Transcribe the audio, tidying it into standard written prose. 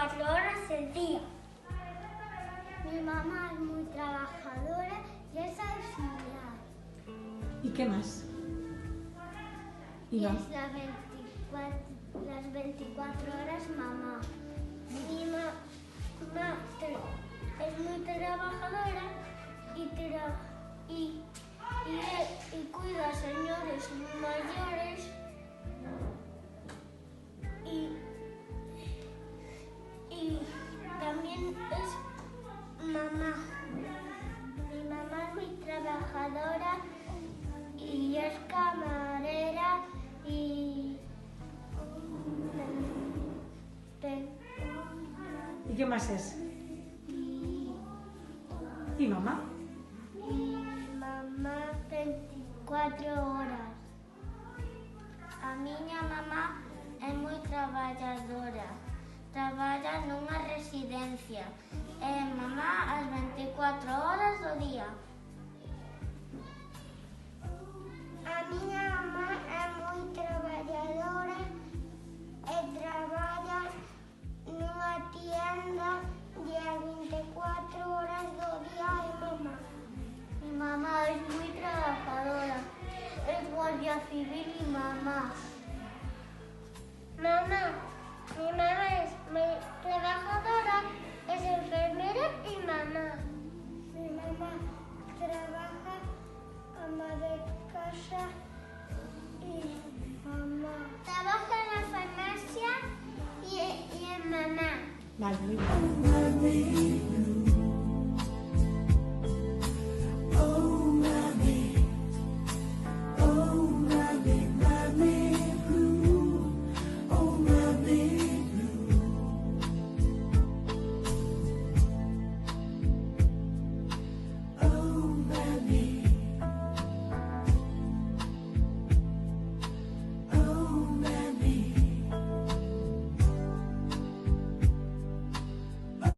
24 horas al día. Mi mamá es muy trabajadora y es auxiliar. ¿Y qué más? Y es las 24 horas mamá. Mi mamá es muy trabajadora y cuida a señores mayores y también es mamá. Mi mamá es muy trabajadora y es camarera y qué más es? ¿Y mamá? Y mamá 24 horas. A miña mamá é moi traballadora. Traballa nunha residencia. É mamá as 24 horas do día. A miña mamá é moi traballadora e traballa nunha tienda de 24 horas do día e mamá. Mi mamá es muy trabajadora, es guardia civil y mamá. Mi mamá es muy trabajadora, es enfermera.